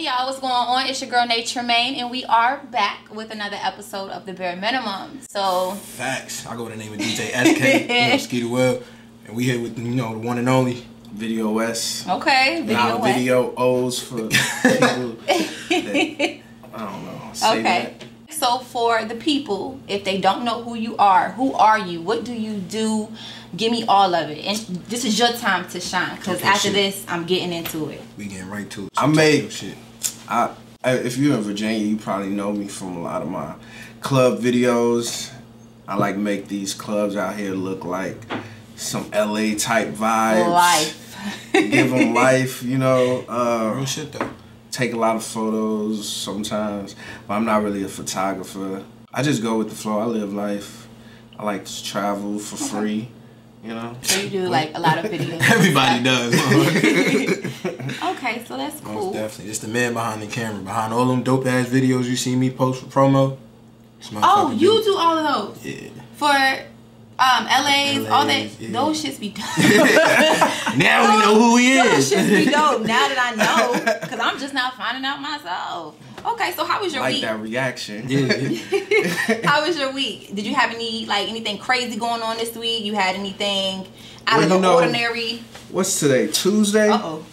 Hey y'all, what's going on? It's your girl Nae Tremayne, and we are back with another episode of The Bare Minimum. So facts. I go with the name of DJ SK, Skeeter Webb, and we here with the one and only VideoWes. Okay, VideoWes for people that, I don't know. Say that. So for the people, if they don't know who you are you? What do you do? Give me all of it. And this is your time to shine. Because after this, I'm getting into it. We getting right to it. So I made shit. If you're in Virginia, you probably know me from a lot of my club videos. I like make these clubs out here look like some LA type vibes. Life. Give them life, you know. Real shit though. Take a lot of photos sometimes, but I'm not really a photographer. I just go with the flow. I live life. I like to travel for free, you know. So you do like a lot of videos. Everybody does. Okay, so that's cool. Most definitely. It's the man behind the camera, behind all them dope ass videos you see me post for promo. Oh, you do all of those? Yeah. For LA's, all that, yeah. Those shits be dope. Now we know who he is. Those shits be dope. Now that I know, because I'm just now finding out myself. Okay, so how was your week? Like that reaction. Yeah. How was your week? Did you have anything crazy going on this week? You had anything out of the ordinary? What's today? Tuesday? Uh-oh.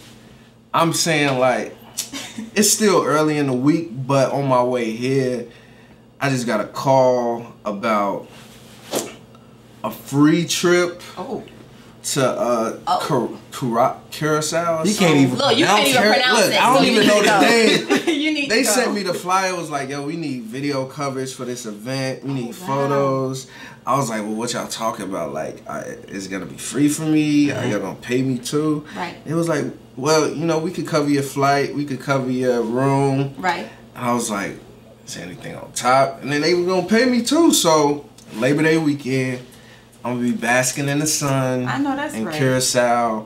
I'm saying like, it's still early in the week, but on my way here, I just got a call about a free trip to Curacao. You can't even look. You can't even pronounce it. I don't even know the name. You need They to go. sent me the flyer. It was like, yo, we need video coverage for this event. We need photos. I was like, well, what y'all talking about? Like, it's gonna be free for me. Are y'all gonna pay me too? Right. It was like, well, you know, we could cover your flight. We could cover your room. Right. And I was like, is there anything on top? And then they were gonna pay me too. So Labor Day weekend, I'm gonna be basking in the sun. I know that's in right. Curacao,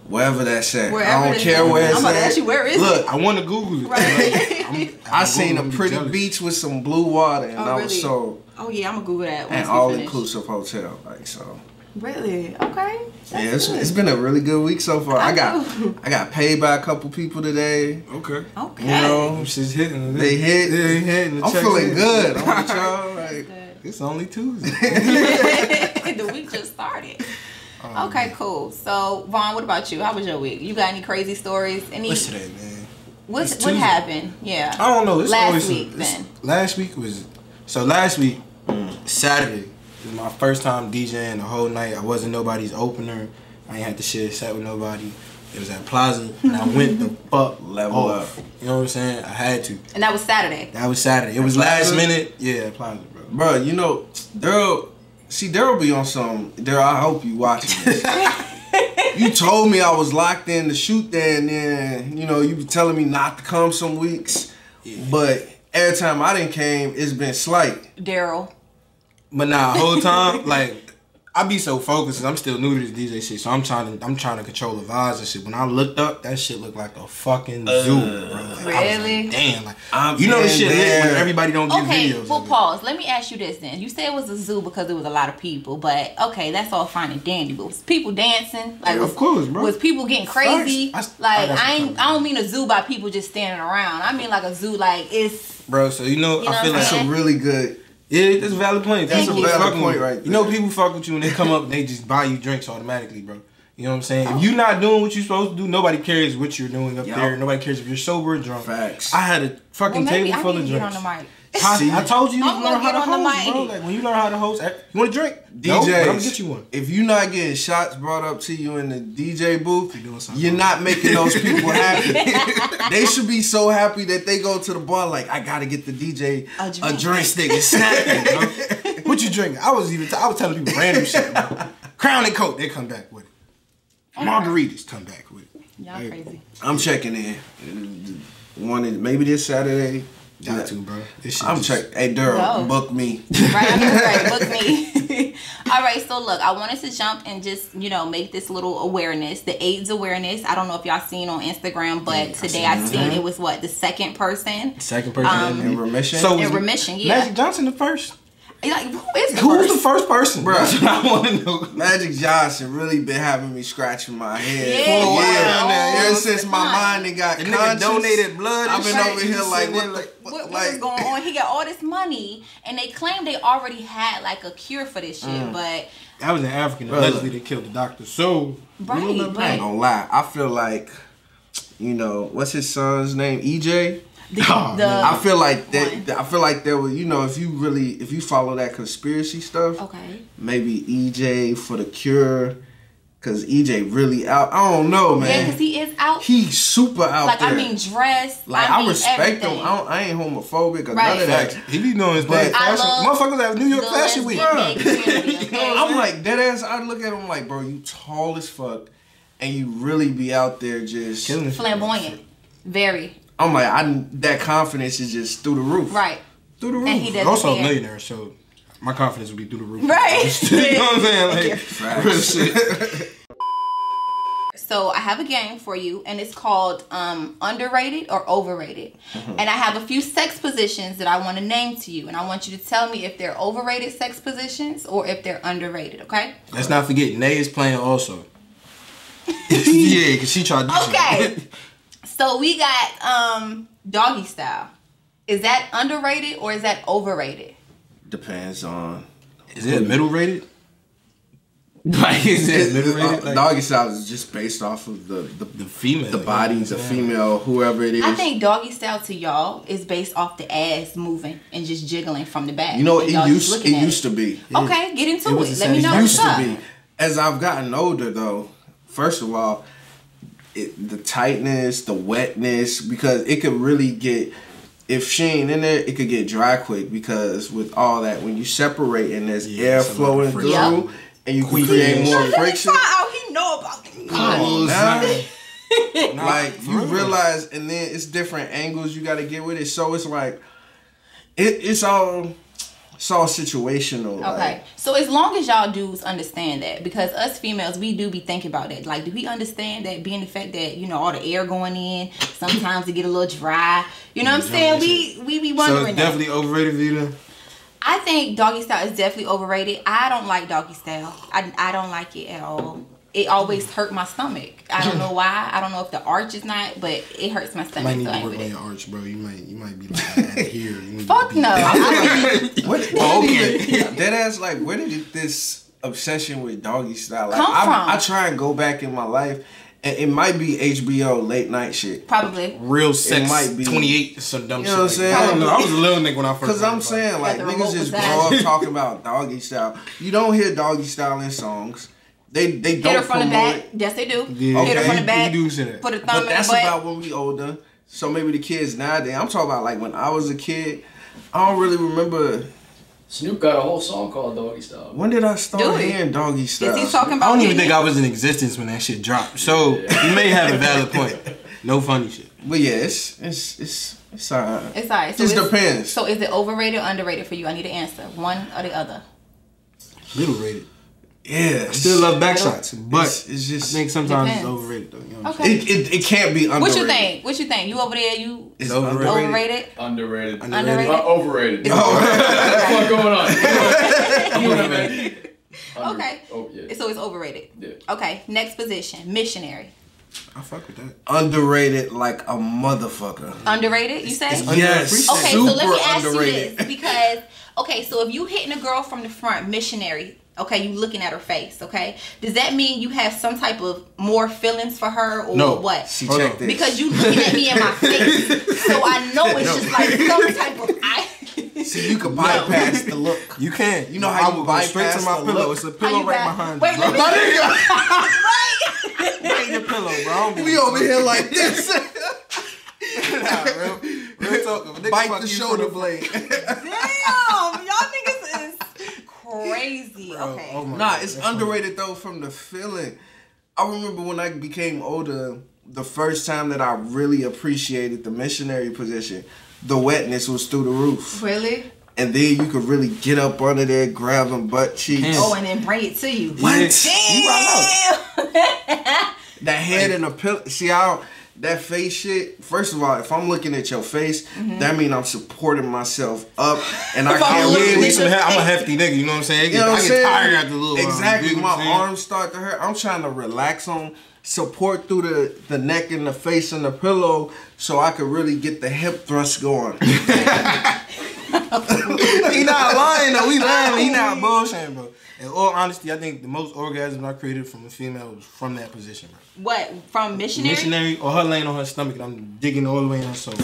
wherever that's at. Wherever I don't care where it's at. I'm about to ask you, where is it? Look, I want to Google it. Right. I seen a pretty beach with some blue water, and I was so. Oh yeah, I'm gonna Google that. And all-inclusive hotel, like so. Really? Okay. Yeah, it's been a really good week so far. I got paid by a couple people today. Okay. Okay. You know, she's hitting. They hit. Yeah, hitting. I'm feeling good. I'm with y'all. Like, it's only Tuesday. The week just started. Okay, cool. So, Vaughn, what about you? How was your week? You got any crazy stories? What's today, man? What happened? Yeah. I don't know. Last week, then. Last week, Saturday, was my first time DJing the whole night. I wasn't nobody's opener. I ain't had to share a set with nobody. It was at Plaza, and I went the fuck level off. up. You know what I'm saying? I had to. And that was Saturday? That was Saturday. It was last minute. Yeah, at Plaza, bro. Bro, you know, Daryl be on some. Daryl, I hope you watching this. You told me I was locked in to shoot there, and then, you know, you be telling me not to come some weeks. Yeah. But every time I didn't came, it's been slight. Daryl. But nah, whole time, like, I be so focused, 'cause I'm still new to this DJ shit, so I'm trying to control the vibes and shit. When I looked up, that shit looked like a fucking zoo, bro. Like, really? Like, damn, like, you know the shit lit when everybody don't get videos. Okay, well, pause. Let me ask you this then. You said it was a zoo because there was a lot of people, but okay, that's all fine and dandy. But was people dancing? Like, yeah, of course, bro. Was people getting crazy? I don't mean a zoo by people just standing around. I mean like a zoo, like it's. Bro, so you know I feel like that's a really good. Yeah, that's a valid point. That's a valid point right there. You know, people fuck with you and they come up and they just buy you drinks automatically, bro. You know what I'm saying? If you're not doing what you're supposed to do, nobody cares what you're doing up there. Nobody cares if you're sober or drunk. Facts. I had a fucking table full of drinks. On the mic. I told you I'm learn how to on host, bro. Like, when you learn how to host, you want a drink? DJs, no, but I'm gonna get you one. If you're not getting shots brought up to you in the DJ booth, you're not making those people happy. They should be so happy that they go to the bar like, I gotta get the DJ a drink stick and snapping, bro. What you drinking? I was telling people random shit, bro. Crown and Coke, they come back with it. Margaritas come back with it. Y'all crazy. I'm checking in. Maybe this Saturday. Got to, bro. I'm checking. Hey, Daryl, book me. Right, book me. All right, so look, I wanted to jump and just, make this little awareness, the AIDS awareness. I don't know if y'all seen on Instagram, but today I seen it was the second person. Second person in remission? So in remission, yeah. Magic Johnson the first. Like, who's the first person, bro? That's what I want to know. Magic Johnson really been having me scratching my head Yeah. for a while now. Ever since my mind and got The conscious. nigga donated blood. I've been over here like, what is going on? He got all this money, and they claim they already had like a cure for this shit, but that was in Africa. Allegedly, they killed the doctor. So, right, I ain't gonna lie. I feel like, you know, what's his son's name? EJ. I feel like that. I feel like there was, you know, if you follow that conspiracy stuff, okay, maybe EJ for the cure, cause EJ really out. I don't know, man. Yeah, cause he is out. He's super out like, there. I mean, dressed. Like, I mean, respect everything. him. I ain't homophobic or Right. none of that. he be doing his thing. Motherfuckers have New York Fashion Week. I'm like, that ass. I look at him like, bro, you tall as fuck, and you really be out there just killing flamboyant, very. I'm like, that confidence is just through the roof. Right. Through the roof. And he doesn't also a care. millionaire, so my confidence would be through the roof. Right. You know what I'm saying? Like, real shit. So I have a game for you, and it's called underrated or overrated. And I have a few sex positions that I want to name to you, and I want you to tell me if they're overrated sex positions or if they're underrated. Okay? Let's not forget, Nae is playing also. Yeah, because she tried to do Okay. So we got Doggy Style. Is that underrated or is that overrated? Depends on. Is it middle rated? Like, is it middle rated? Like, Doggy Style is just based off of the female, the bodies, the female, whoever it is. I think Doggy Style to y'all is based off the ass moving and just jiggling from the back. You know, And it y'all just looking at used to be. Okay, get into was it. the Let me same. know It what's used to up. be. As I've gotten older, though, first of all, the tightness, the wetness, because it could really get, if she ain't in there, it could get dry quick, because with all that, when you separate and there's air flowing through, and you can create more friction. He know about the Come on now. Like, you realize, and then it's different angles you got to get with it. So it's like, it's all situational. Okay, like. so as long as y'all dudes understand that, because us females, we do be thinking about that. Like, do we understand that, being the fact that, you know, all the air going in, sometimes it get a little dry. You know what I'm saying? We be wondering. So it's definitely overrated, Vita. I think Doggy Style is definitely overrated. I don't like Doggy Style. I don't like it at all. It always hurt my stomach. I don't know why. I don't know if the arch is not, but it hurts my stomach. You might need so to work on your arch, bro. You might be like here. Fuck no. That ass, like, where did this obsession with Doggy Style? Like, come from? I try and go back in my life, and it might be HBO late night shit. Probably. Real sex. It might be 28 or some dumb you know shit. what I'm saying? I don't know. I was a little nigga when I first. Because I'm saying, like, the niggas remote just was grow that. up talking about Doggy Style. You don't hear Doggy Style in songs. They Hit don't her from the promote back. it. Yes, they do. Yeah. Hit her from the back. You do say that. Put a thumb But in that's the butt. about when we older. So maybe the kids nowadays. I'm talking about like when I was a kid. I don't really remember. Snoop got a whole song called Doggy Style. When did I start Do it. hearing Doggy Style? Is he talking I about? don't even hitting think it? I was in existence when that shit dropped. So you may have a valid point. No funny shit. But yeah, it's alright. It's alright. Just depends. So is it overrated or underrated for you? I need an answer. One or the other. Middle rated. Yeah, I still love back shots, but it's just. I think sometimes Depends. it's overrated though. You know what I'm Okay. It can't be underrated. What you think? What you think? You over there? You It's Overrated. overrated? Underrated. Underrated? Overrated. What's going on? I'm gonna Okay. Oh yeah. So it's overrated. Yeah. Okay. Next position. Missionary. I fuck with that. Underrated like a motherfucker. Underrated? You say? Yes. Okay, so let me Super ask underrated. you this, because okay, so if you hitting a girl from the front, missionary, okay, you looking at her face, okay, does that mean you have some type of more feelings for her or No. what? See, Hold check on. this. Because you looking at me in my face, so I know it's just like some type of See, you can bypass the look. You can. You know how I you will go straight to bypass my the pillow. look? It's a How pillow you right back- behind Wait, you. let me Right in the pillow, bro. I don't We over here like this. Nah, real talk. If a nigga Bite fuck the you shoulder from blade. Damn, y'all niggas is crazy. Bro, Okay. oh my Nah, God, it's that's underrated though from the feeling. I remember when I became older, the first time that I really appreciated the missionary position, the wetness was through the roof. Really? And then you could really get up under there, grab them butt cheeks. Oh, and then bring it to you. What? Yeah. You right out. That head in a pillow. See, that face shit. First of all, if I'm looking at your face, that means I'm supporting myself up, and I can't really. I'm a hefty nigga. You know what I'm saying? I get tired after a little while. Exactly. My arms start to hurt. I'm trying to relax on. Support through the neck and the face and the pillow so I could really get the hip thrust going. He not lying though. We lying. He not bullshitting, bro. In all honesty, I think the most orgasms I created from a female was from that position, bro. What? From missionary? Missionary or her laying on her stomach and I'm digging all the way in her soul.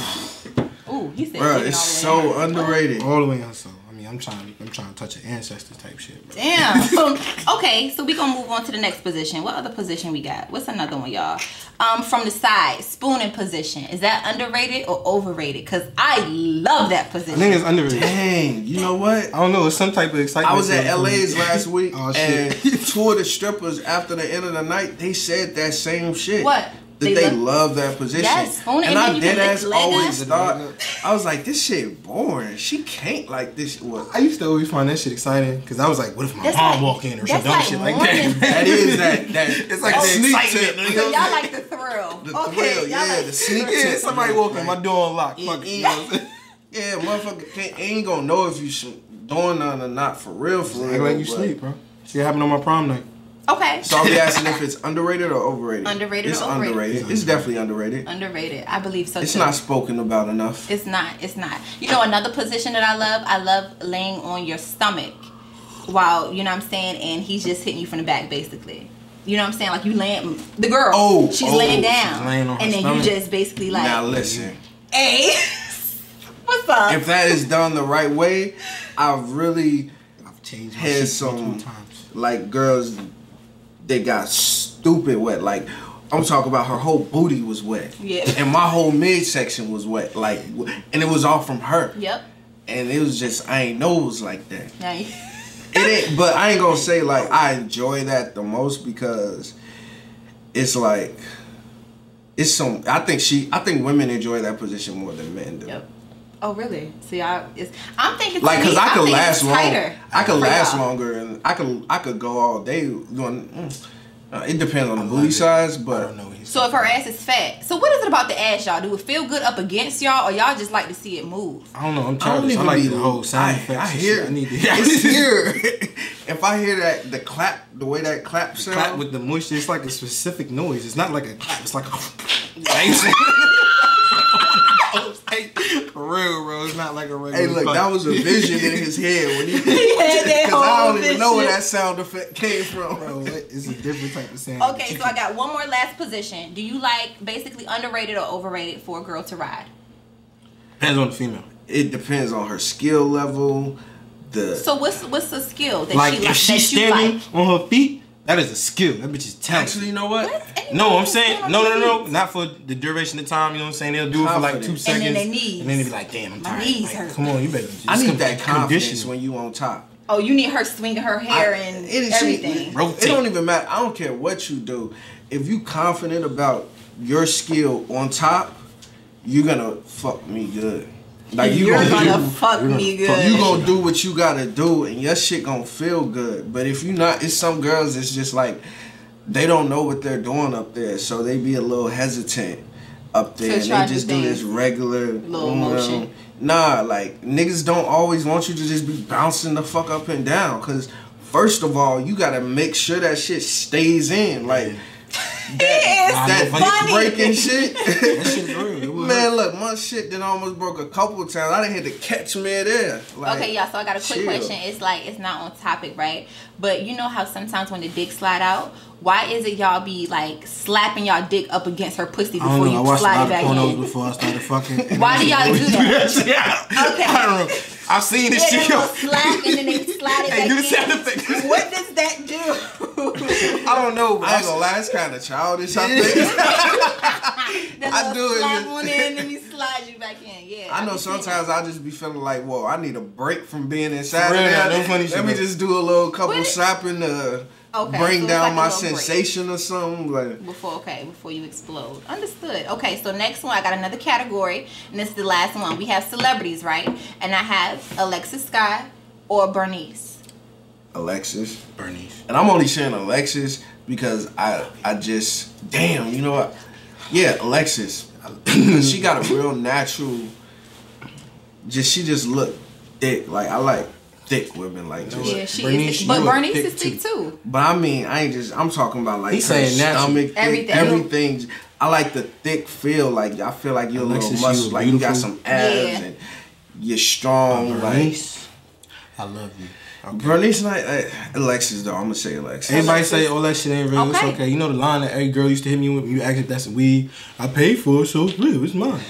Ooh, he said. Bro, it's so underrated. All the way in her soul. I mean, I'm trying to touch an ancestors type shit, bro. Damn. Okay, so we gonna move on to the next position. What other position we got? What's another one, y'all? From the side, spooning position. Is that underrated or overrated? Cause I love that position. I think it's underrated. Dang, you know what? I don't know. It's some type of excitement. I was at LA's last week, Oh, and shit. 2 of the strippers after the end of the night, they said that same shit. What? That they love that position. Yes, spooning, and and then I you dead can ass lick leg always up. thought, I was like, this shit boring. She can't like this. Well, I used to always find that shit exciting because I was like, what if my That's mom like- walk in or some that's dumb like shit like morning. that? that is that. It's like that the sneak excitement. tip. So y'all like the thrill. The Okay, thrill, y'all yeah, like the sneak Yeah, tip. somebody walk in, my door unlocked. Fuck it. Yeah, motherfucker ain't gonna know if you doing nothing or not for real. Act like you but- sleep, bro. Shit happened on my prom night. Okay. So I'll be asking if it's underrated or overrated. Underrated It's or overrated? underrated. It's definitely underrated. Underrated. I believe so It's too. not spoken about enough. It's not. It's not. You know another position that I love? I love laying on your stomach while, you know what I'm saying, and he's just hitting you from the back basically. You know what I'm saying? Like you laying, the girl, she's laying down. She's laying on her and then stomach. you just basically like, Now listen, hey, what's up? if that is done the right way, I've Changed my had shit some multiple times. like girls that got stupid wet. Like I'm talking about her whole booty was wet. Yeah. And my whole midsection was wet. Like, and it was all from her. Yep. And it was just I ain't know it was like that. Now you, It ain't, but I ain't gonna say like I enjoy that the most because it's like it's some. I think women enjoy that position more than men do. yep. Oh really? See, I'm thinking Like, cause I could last long. tighter I could for last y'all. longer, and I could go all day doing. It depends on the booty size, I but don't know what he's So if her ass is fat, so what is it about the ass, y'all? Do it feel good up against y'all, or y'all just like to see it move? I don't know. I'm I don't childish. I even like be the whole sound effects. I and hear. shit. I need to It's here. If I hear that the clap, the way that clap sound, clap with the moisture. It's like a specific noise. It's not like a clap. It's like a. For real, bro. It's not like a regular. hey, look, clap. that was a vision in his head when he. He had that Because I whole don't even know where vision. that sound effect came from. Bro, it's a different type of sound. Okay, so I got one more last position. Do you like basically underrated or overrated for a girl to ride? Depends on the female. It depends on her skill level. So what's the skill that Like she if like, she's that you standing like? on her feet, that is a skill. That bitch is talented. Actually, you know what? No, I'm saying no, not for the duration of time. You know what I'm saying? They'll do it for like 2 Confidence. seconds, And then their knees. and then they be like, "Damn, I'm My tired." knees Like, hurt. come on, you better. Just I need that confidence condition. when you on top. Oh, you need her swinging her hair and everything. Rotate. It don't even matter. I don't care what you do. If you confident about your skill on top, you're gonna fuck me good. Like You're gonna do, fuck me good. you gonna do what you gotta do, and your shit gonna feel good. But if you not, it's some girls that's just like they don't know what they're doing up there, so they be a little hesitant up there, To and try they just to do dance. this regular Little motion. Nah, like niggas don't always want you to just be bouncing the fuck up and down. Cause first of all, you gotta make sure that shit stays in. Like that funny. breaking shit. That shit's real. It will Man, hurt. look, my shit done almost broke a couple of times. I done had to catch me there. Like, Okay, y'all, so I got a quick chill. question. It's like, it's not on topic, right? But you know how sometimes when the dick slide out, why is it y'all be like slapping y'all dick up against her pussy I don't before know. I you watched a slide lot it of back pornos in? before I started fucking. Why do y'all do that? Yeah. Okay. I don't know. I've seen this Yeah, shit. they Yo. will slap and then they slide it Hey, do the back sound in. effect. What does that do? I don't know. But I ain't gonna lie, it's kind of childish. I think. That I little do it. slap on there and then he slides you back in. Yeah. I know be seeing sometimes I just be feeling like, whoa, I need a break from being inside For real, of there. no funny shit, Let me bro. just do a little couple What? slapping to Okay, bring so it's down like a my little break. sensation or something. Like, before you explode. Understood. Okay, so next one, I got another category, and this is the last one. We have celebrities, right? And I have Alexis Sky or Bernice. Alexis. Bernice. And I'm only saying Alexis because I just, damn, you know what? Yeah, Alexis. She got a real natural. She just look thick. Like I like thick women. Like just. Yeah, she Bernice, is. But you look Bernice thick is thick too. But I mean, I'm talking about like He's her saying natural. stomach, thick, Everything. everything. I like the thick feel. Like I feel like you're a Alexis, little muscle. you Like you got beautiful. some abs Yeah. and you're strong. Like Bernice, I love you. Okay. Bernice, Alexis though. I'm gonna say Alexis. Everybody say, "Oh, that shit ain't real." It's Okay. okay. You know the line that every girl used to hit me with. You ask if that's a weed. I paid for it, so it's real. It's mine.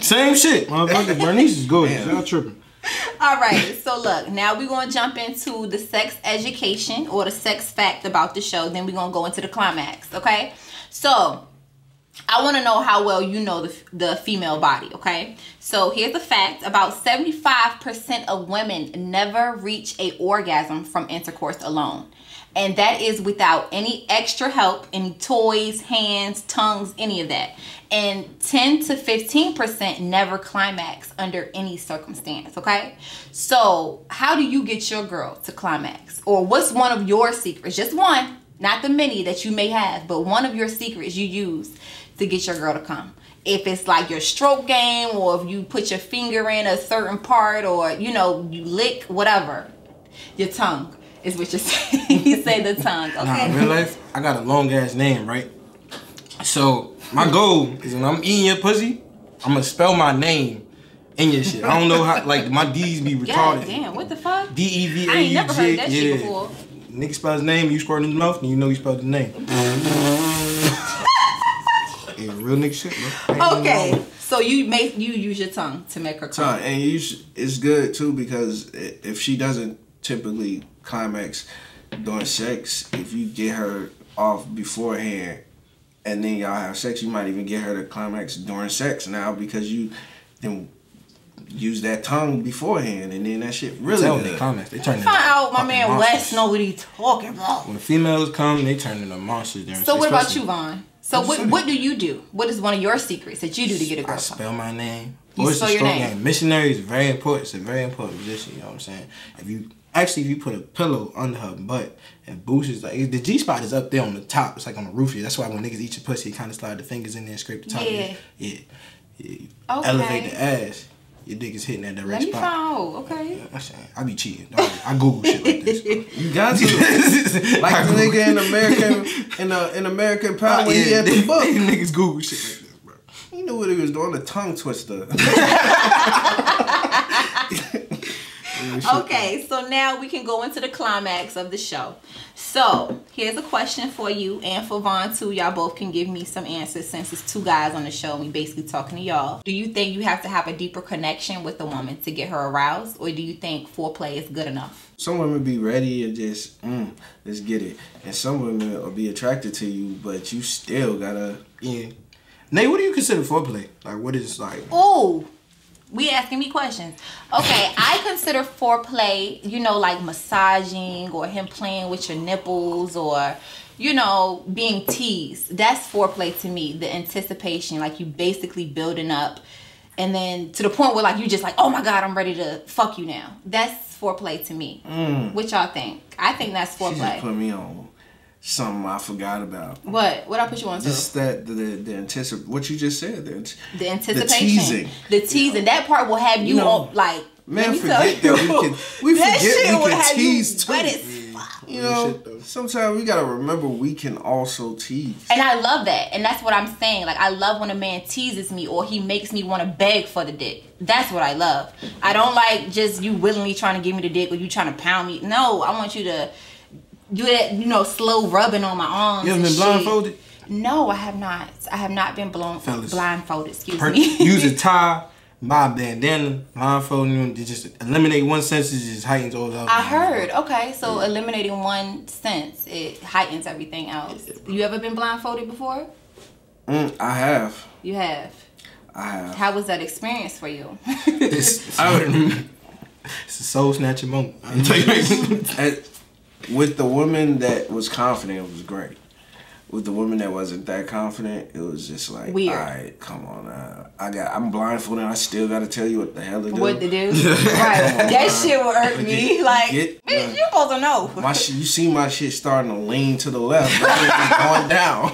Same shit, motherfucker. Bernice is good. Damn. Y'all tripping. All right, so look, now we're going to jump into the sex education or the sex fact about the show. Then we're going to go into the climax, okay? So, I want to know how well you know the female body, okay? So, here's the fact. About 75% of women never reach a orgasm from intercourse alone. And that is without any extra help, any toys, hands, tongues, any of that. And 10 to 15% never climax under any circumstance, okay? So how do you get your girl to climax? Or what's one of your secrets? Just one, not the many that you may have, but one of your secrets you use to get your girl to come. If it's like your stroke game, or if you put your finger in a certain part, or, you know, you lick, whatever. Your tongue is what you're saying. You say the tongue, okay? Nah, in real life, I got a long ass name, right? So my goal is when I'm eating your pussy, I'm gonna spell my name in your shit. I don't know how, like my D's be retarded. God damn, what the fuck? DEVAUG. I ain't never heard that shit before. Nigga spell his name, you squirt in his mouth, and you know he spelled the name. Yeah, real nigga shit, bro. Okay, so you use your tongue to make her come. And it's good too because if she doesn't typically climax during sex, if you get her off beforehand and then y'all have sex, you might even get her to climax during sex now because you then use that tongue beforehand and then that shit really Tell good. them they climax. They turn into Find out my fucking man monsters. Wes know what he talking about. When females come, they turn into monsters. During So sex, what about especially- you, Vaughn? So what do you do? What is one of your secrets that you do to get a girl? I spell my name. You Or it's spell a your stroke name. game. Missionary is very important. It's a very important position. You know what I'm saying? If you put a pillow under her butt and boosters, like the G spot is up there on the top. It's like on the roof here. That's why when niggas eat your pussy, you kind of slide the fingers in there and scrape the top. Yeah. Yeah. Yeah. Okay. Elevate the ass. Your dick is hitting at the right Let me spot. find out, okay? I'm saying, I be cheating. Dog. I Google shit like this. You got to. Like the nigga in American Pie when he had the book. Niggas Google shit like this, bro. He knew what he was doing, a tongue twister. Okay, so now we can go into the climax of the show. So, here's a question for you and for Vaughn too. Y'all both can give me some answers since it's two guys on the show and we basically talking to y'all. Do you think you have to have a deeper connection with the woman to get her aroused? Or do you think foreplay is good enough? Some women be ready and just, let's get it. And some women will be attracted to you, but you still gotta... Yeah. Nate, what do you consider foreplay? Like, what is like... Oh, we asking me questions. Okay, I consider foreplay, you know, like massaging or him playing with your nipples or, you know, being teased. That's foreplay to me. The anticipation, like you basically building up and then to the point where like you just like, oh my God, I'm ready to fuck you now. That's foreplay to me. What y'all think? I think that's She just foreplay. put me on something I forgot about. What I put you on to? Just that the anticipation. What you just said. The anticipation. The teasing. The teasing. That part will have you, You know, on like. Man, let me tell forget that we that forget shit we will can have tease you too. wet as fuck. You know, sometimes we gotta remember we can also tease. And I love that. And that's what I'm saying. Like, I love when a man teases me or he makes me want to beg for the dick. That's what I love. I don't like just you willingly trying to give me the dick or you trying to pound me. No, I want you to do that, you know, slow rubbing on my arms. You ever and been shit. blindfolded? No, I have not. I have not been Fellas. blindfolded. Excuse me. Use a tie, buy a bandana, blindfolding you, to just eliminate one sense, it just heightens all the other. I heard. Okay, so eliminating one sense, it heightens everything else. You ever been blindfolded before? I have. You have. I have. How was that experience for you? It's a soul snatching moment. I'll tell you. With the woman that was confident, it was great. with the women that wasn't that confident, it was just like, weird. All right, come on now. I'm blindfolded and I still gotta tell you what the hell to do. What to do? Right. That shit will irk me. Like, bitch, you supposed to know. You see my shit starting to lean to the left. Going down.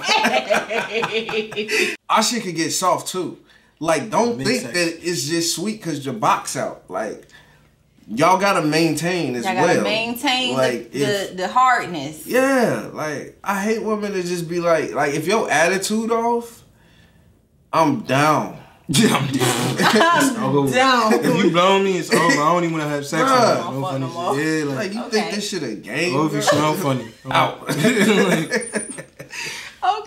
Our shit could get soft too. Like, don't think that it's just sweet because your box out. Like, y'all gotta maintain as well. Y'all gotta maintain like, the hardness. Yeah, like, I hate women to just be like if your attitude off, I'm down. Yeah, I'm down. If you blow me, it's over. I don't even want to have sex with you. No funny shit. Yeah, like you think this shit a game? Oh, if you sound funny. Out.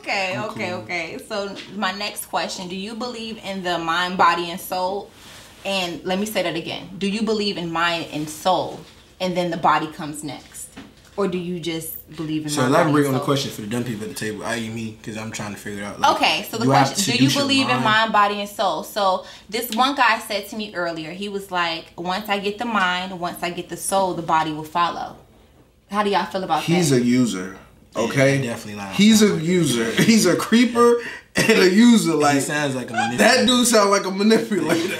Okay. So my next question: do you believe in the mind, body, and soul? And let me say that again: do you believe in mind and soul, and then the body comes next, or do you just believe in? So elaborate on the question for the dumb people at the table, i.e. me, because I'm trying to figure it out. Like, okay, so the question: do you believe in mind, body, and soul? So this one guy said to me earlier, he was like, "Once I get the mind, once I get the soul, the body will follow." How do y'all feel about that? He's a user. Okay, yeah, definitely lying. He's a user. He's a creeper and a user. Like, he sounds like a manipulator. That dude sounds like a manipulator.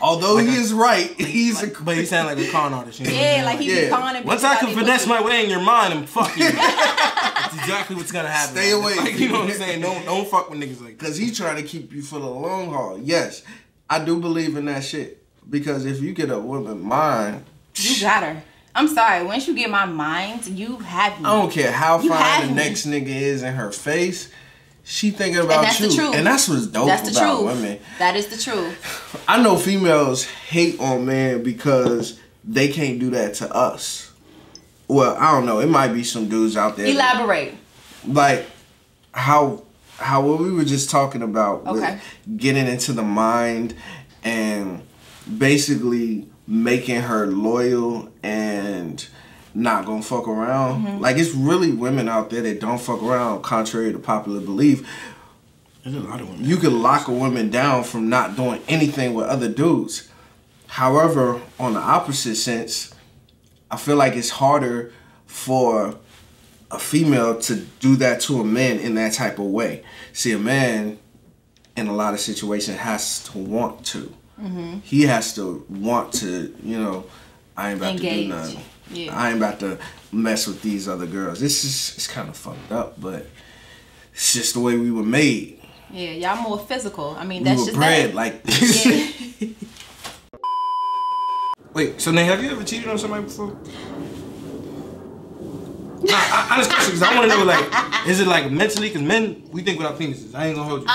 Although he is right, he's but he sounds like a con artist. You know yeah, like he's conning. Once I can finesse my way in your mind, I'm fucking you. That's exactly what's gonna happen. Stay away. Like, you know what I'm saying? Don't fuck with niggas like that. Because he's trying to keep you for the long haul. Yes, I do believe in that shit. Because if you get a woman mind, you got her. I'm sorry. Once you get my mind, you have me. I don't care how fine the next nigga is in her face. She thinking about that's you. The truth. And that's what's dope about women. That is the truth. I know females hate on men because they can't do that to us. Well, I don't know. It might be some dudes out there. Elaborate. Like how what we were just talking about with getting into the mind and basically making her loyal and not gonna fuck around. Mm-hmm. Like, it's really women out there that don't fuck around, contrary to popular belief. There's a lot of women. You could lock a woman down from not doing anything with other dudes. However, on the opposite sense, I feel like it's harder for a female to do that to a man in that type of way. See, a man in a lot of situations has to want to. Mm-hmm. He has to want to, I ain't about to do nothing. Yeah. I ain't about to mess with these other girls. It's kind of fucked up, but it's just the way we were made. Yeah, y'all more physical. I mean, that's just bred like this. Yeah. Wait, so Nae, have you ever cheated on somebody before? Honest question, because I want to know, like, is it like mentally? Because men, we think without penises. I ain't gonna hold you.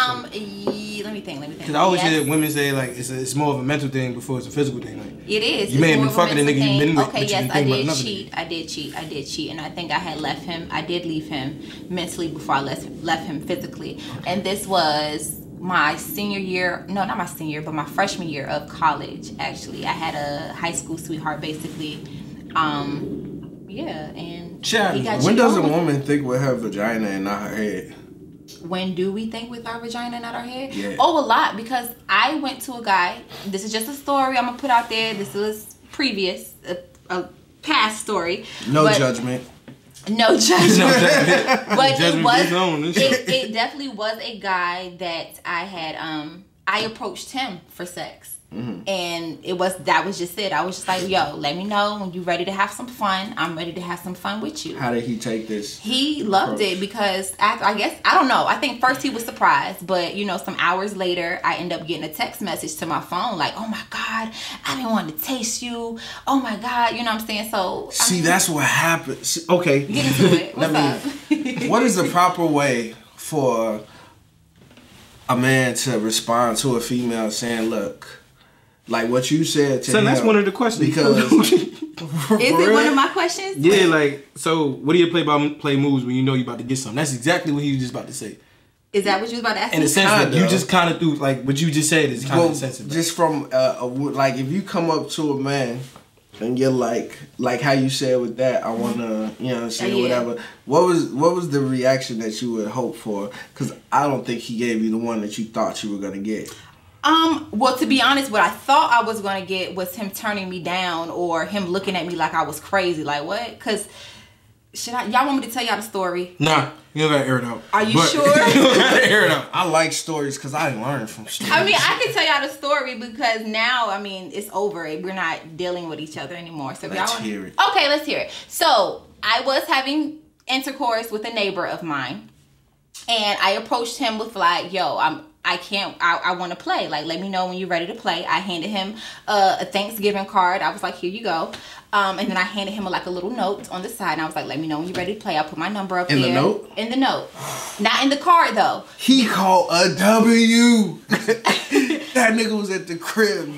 Let me think. Because I always hear women say, like, it's more of a mental thing before it's a physical thing. Like, it is. You may have been fucking a nigga you've been with. Okay, yes, I did cheat, and I think I had left him. I did leave him mentally before I left him physically, and this was my senior year. No, not my senior, but my freshman year of college. Actually, I had a high school sweetheart, basically. Yeah, and when does a woman think with her vagina and not her head? When do we think with our vagina, not our head? Yeah. Oh, a lot, because I went to a guy. This is just a story I'm gonna put out there. This was previous, a past story. No judgment. No judgment. But it definitely was a guy that I had. I approached him for sex. Mm-hmm. And that was just it. I was just like, yo, let me know when you're ready to have some fun. I'm ready to have some fun with you. How did he take this? He loved it because after, I guess, I don't know. I think first he was surprised, but some hours later, I end up getting a text message to my phone like, oh my God, I've been wanting to taste you. Oh my God, you know what I'm saying? So that's what happens. Okay. Get into it. What's up? What is the proper way for a man to respond to a female saying, look, like what you said to him? That's one of the questions. Because is it one of my questions? Yeah, like, so what do you play moves when you know you're about to get something? That's exactly what he was just about to say. Is that what you was about to ask me? In the sense that you just kind of threw, like, what you just said is kind of insensitive. Just from, like, if you come up to a man and you're like how you said with that, I want to, you know what I'm saying, whatever. What was the reaction that you would hope for? Because I don't think he gave you the one that you thought you were going to get. Well, to be honest, what I thought I was going to get was him turning me down or him looking at me like I was crazy. Like, what? Because Y'all want me to tell y'all the story? Nah, you don't gotta air it out. Are you sure? You don't gotta air it out. I like stories because I learn from stories. I mean, I can tell y'all the story because now, I mean, it's over. We're not dealing with each other anymore. So Let's hear it. Okay, let's hear it. So I was having intercourse with a neighbor of mine, and I approached him with like, "Yo, I want to play. Like, let me know when you're ready to play." I handed him a Thanksgiving card. I was like, "Here you go." And then I handed him like a little note on the side, and I was like, "Let me know when you're ready to play." I put my number up In there. the note? In the note. Not in the card though. He called a W. That nigga was at the crib.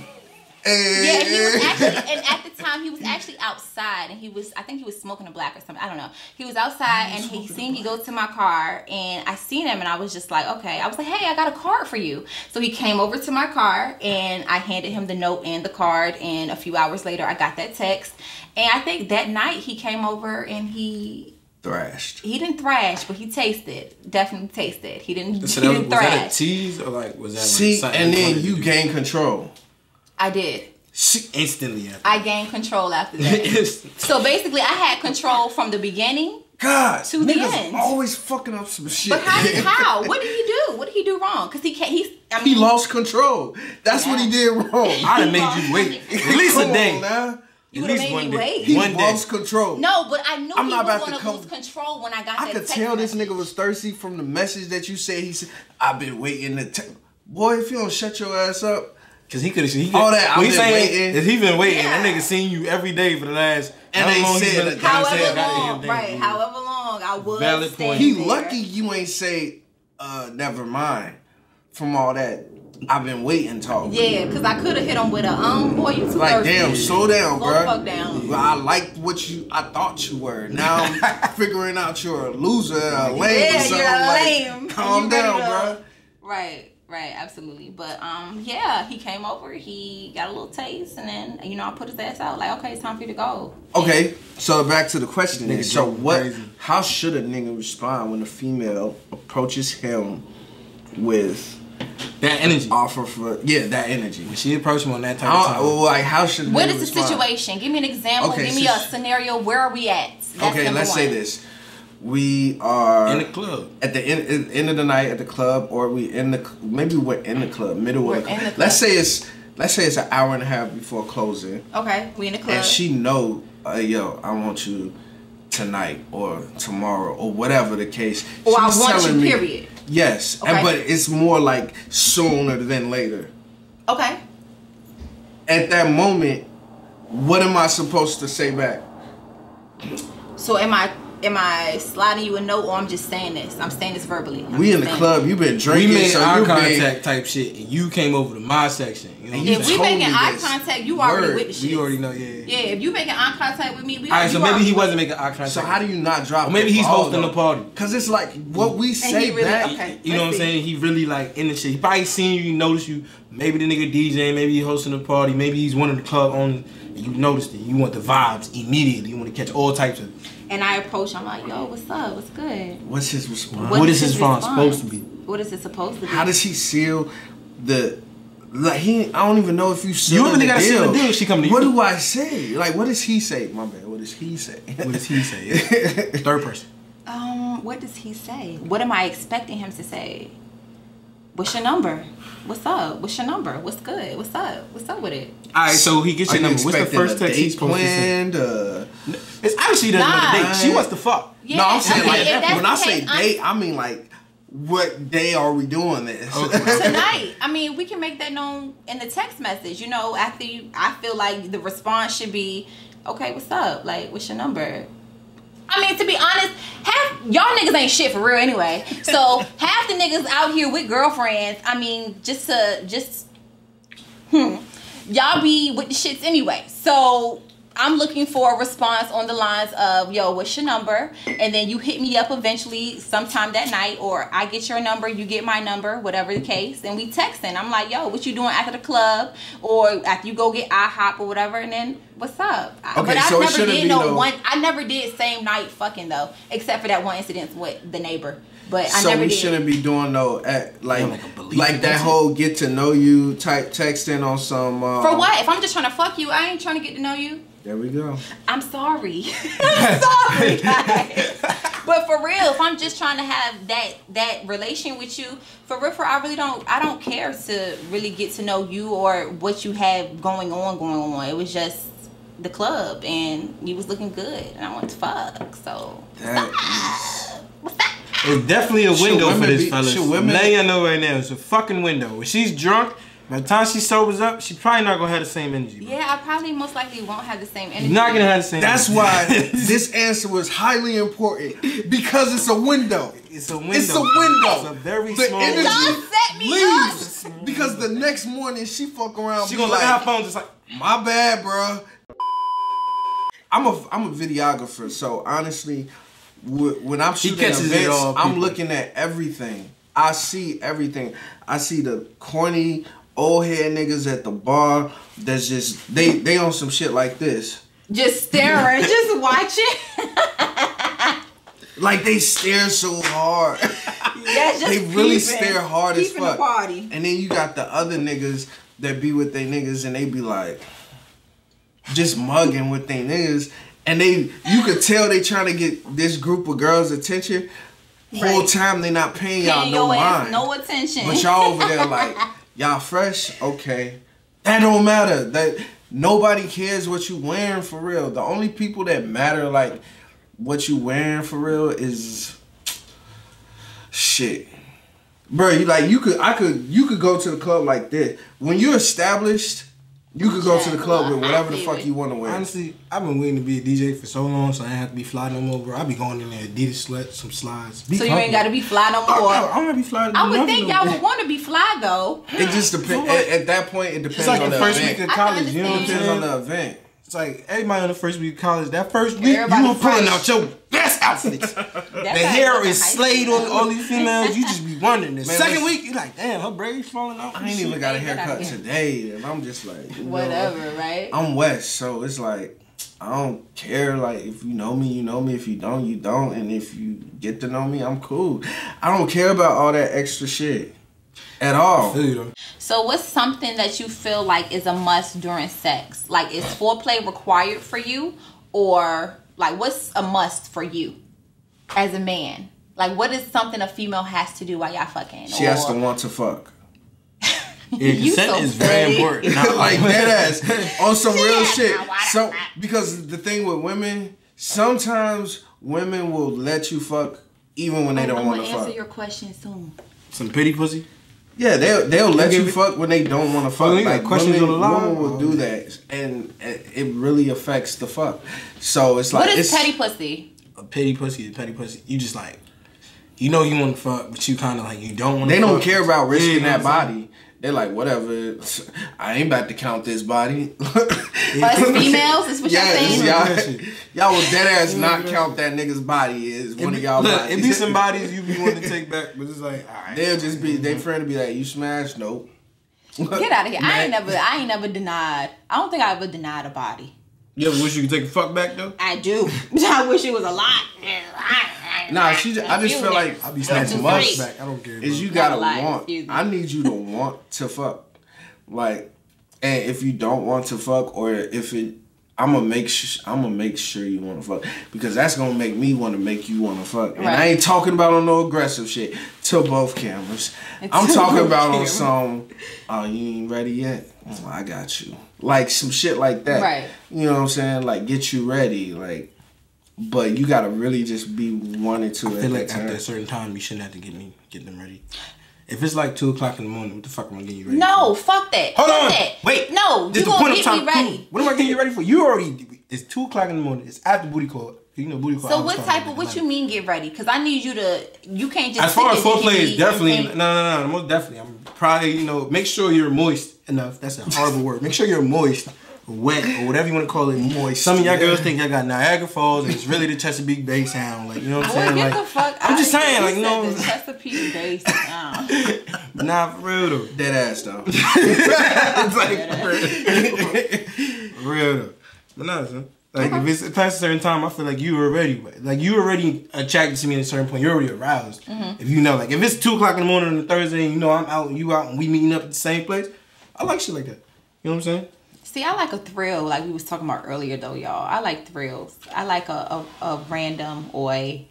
Yeah, he was actually, and at the time he was actually outside, and I think he was smoking a black or something. I don't know. He was outside, and he seen me go to my car, and I seen him, and I was just like, okay. I was like, hey, I got a card for you. So he came over to my car, and I handed him the note and the card, and a few hours later, I got that text, and I think that night he came over and he thrashed. He didn't thrash, but he tasted. Definitely tasted. He didn't. So he didn't thrash. Was that a tease or like was that? See, like and then you gained control. I did. Instantly. I gained control after that. So basically, I had control from the beginning. God, to the end. Always fucking up some shit. But how? What did he do? What did he do wrong? Because he lost control. That's what he did wrong. I'd have made you wait at least a day. Now. You would have made me wait. He lost control. No, but I knew he was going to lose control when I got that I could tell this nigga was thirsty from the message that you said. He said, "I've been waiting to boy, if you don't shut your ass up." Cause he could have all that. I've been waiting. If he been waiting, that nigga seen you every day for the last. And they said however long, right? However long I was. Valid point. He lucky you ain't say, never mind. From all that, I've been waiting talk. Yeah, cause I could have hit him with a boy, you too like thirsty. Damn, slow down, bro. Fuck down. I liked what I thought you were. Now I'm figuring out you're a loser, a lame. Yeah, or something. you're like, lame. Calm down, bro. Right, absolutely. But yeah, he came over, he got a little taste, and then I put his ass out. Like, okay, it's time for you to go. Okay, so back to the question is, so what? How should a nigga respond when a female approaches him with that energy? Offer for that energy. When she approached him on that type of time. Like, how should? What is the situation? Give me an example. Okay, give me a scenario. Where are we at? That's okay, let's say this. We are in the club at the end of the night at the club, or maybe we're in the club, middle of the club. Let's say it's an hour and a half before closing. Okay, we in the club. And she know, yo, I want you tonight or tomorrow or whatever the case. Or I want you, period. Yes, okay. But it's more like sooner than later. Okay. At that moment, what am I supposed to say back? So am I sliding you a note, or I'm just saying this? I'm saying this verbally. We in the club. You been drinking. We made eye contact type shit, and you came over to my section. You know if we making eye contact, you already with the shit. You already know, yeah. Yeah, if you making eye contact with me, all right. So maybe he wasn't making eye contact. So how do you not drop? Or maybe he's hosting the party. Cause it's like what we say really, back. Okay, you know what I'm saying? He really like in the shit. He probably seen you, he noticed you. Maybe the nigga DJing, maybe he hosting the party, maybe he's one of the club owners. And you noticed it. You want the vibes immediately. You want to catch all types of it. And I approach, I'm like, yo, what's up? What's good? What's his response? What is his response supposed to be? What is it supposed to be? How does he seal the... Like, I don't even know if you seal You really got to seal the deal if she come to you. What do I say? Like, what does he say? My bad. What does he say? What does he say? Third person. What does he say? What am I expecting him to say? What's your number? What's up? What's your number? What's good? What's up? What's up with it? All right, so he gets your number. What's the first text he's supposed to say? It's obviously doesn't want to date. She wants to fuck. Yeah, no, I'm saying okay, when I say date, I mean like, what day are we doing this? Okay. Tonight. I mean, we can make that known in the text message. After I feel like the response should be, okay, what's up? Like, what's your number? I mean, to be honest, half y'all niggas ain't shit for real anyway. So half the niggas out here with girlfriends, I mean, y'all be with the shits anyway. So I'm looking for a response on the lines of, yo, what's your number? And then you hit me up eventually sometime that night, or I get your number, you get my number, whatever the case, and we texting. I'm like, yo, what you doing after the club? Or after you go get IHOP or whatever, and then what's up? Okay, but so I never did same night fucking though, except for that one incident with the neighbor. But I so never we did. Shouldn't be doing like that whole get to know you type texting on some. For what? If I'm just trying to fuck you, I ain't trying to get to know you. There we go. I'm sorry. I'm sorry, guys. But for real, if I'm just trying to have that relation with you, for real, I don't care to really get to know you or what you have going on. It was just the club, and you was looking good, and I want to fuck. So what's that? It's definitely a window for this fella. I'm letting you know right now, it's a fucking window. When she's drunk, by the time she sobers up, she's probably not gonna have the same energy. Bro. Yeah, I probably most likely won't have the same energy. You're not gonna have the same. That's energy. why this answer was highly important, because it's a window. It's a window. It's a window. It's a very the small energy Y'all set me leaves up. because the next morning she fuck around. She gonna look at her phone just like, my bad, bro. I'm a videographer, so honestly, when I'm shooting events, I'm looking at everything. I see everything. I see the corny old head niggas at the bar that's just they on some shit like this. Just staring, just watching. Like they stare so hard. Yeah, just they really peeping, stare hard as fuck. The party. And then you got the other niggas that be with they niggas and they be like just mugging with they niggas. And you could tell they trying to get this group of girls' attention. Whole time they not paying y'all no mind. No attention. But y'all over there like, y'all fresh? Okay. That don't matter. That nobody cares what you wearing for real. The only people that matter like what you wearing for real is shit. Bro, you could go to the club like this. When you're established, you could go to the club with whatever the fuck you want to wear. Honestly, I've been waiting to be a DJ for so long, so I ain't have to be fly no more, bro. I be going in there, Adidas sweats, some slides. So you ain't got to be fly no more. I want to be fly. I would think y'all would want to be fly though. It just depends. At that point, it depends it's like on the first week of college. You know what I'm saying? Depends on the event. It's like everybody on the first week of college. That first week, you were pulling out your best outfits. The hair is slayed on all these females. You just be wondering. The second week, you like, damn, her braids falling out. I ain't even got a haircut today, and I'm just like, whatever, right? I'm West, so it's like I don't care. Like if you know me, you know me. If you don't, you don't. And if you get to know me, I'm cool. I don't care about all that extra shit at all. So what's something that you feel like is a must during sex? Like is foreplay required for you, or like what's a must for you as a man? Like what is something a female has to do while y'all fucking? She has to want to fuck. Yeah, consent is very important. Like that ass on some real shit. So because the thing with women, sometimes women will let you fuck even when they don't want to fuck. Answer your question soon. Some pity pussy. Yeah, they'll let you fuck when they don't want to fuck. Like women will do that, and it really affects the fuck. So it's like what is petty pussy? A petty pussy is petty pussy. You just like, you know you want to fuck, but you kind of like you don't want to. They don't care about risking that body. They're like, whatever. I ain't about to count this body. Us females, is what y'all saying? Y'all will dead ass not count that nigga's body as one of y'all bodies. It be some bodies you be wanting to take back, but it's like, all right. They'll just be, their friend will be like, you smashed? Nope. Get out of here. I ain't never denied. I don't think I ever denied a body. You ever wish you could take a fuck back though? I do. I wish it was a lot. Nah, I just feel like I be snatching much back. I don't care. Is you gotta want. I need you to want to fuck. Like, and if you don't want to fuck, or if it, I'm gonna make sure you want to fuck, because that's gonna make me want to make you want to fuck. And I ain't talking about on no aggressive shit to both cameras. I'm talking about on some. Oh, you ain't ready yet? Oh, I got you. Like some shit like that. Right. You know what I'm saying? Like get you ready. Like. But you gotta really just be wanting to. I feel like after a certain time, you shouldn't have to get them ready. If it's like 2 o'clock in the morning, what the fuck am I getting you ready? No, for? fuck that. Hold fuck on, that. wait. No, you gonna get me ready. What am I getting you ready for? You already. It's 2 o'clock in the morning. It's after booty call. You know booty call. So what type of what you mean get ready? Because I need you to. You can't just. As far as foreplay is definitely no, most definitely. I'm probably make sure you're moist enough. That's a horrible word. Make sure you're moist. Wet or whatever you want to call it, moist. Some of y'all girls think I got Niagara Falls and it's really the Chesapeake Bay sound, like you know what I'm saying? Get like, the fuck I'm just saying, like the Chesapeake Bay sound. But nah, for real though. Dead ass though. It's like for real though. But nah, son. Like if it's past a certain time, I feel like you already attracted to me at a certain point. You're already aroused. Mm-hmm. If you know, like if it's 2 o'clock in the morning on a Thursday and you know I'm out and you out and we meeting up at the same place, I like shit like that. You know what I'm saying? See, I like a thrill, like we was talking about earlier, though, y'all. I like thrills. I like a random or a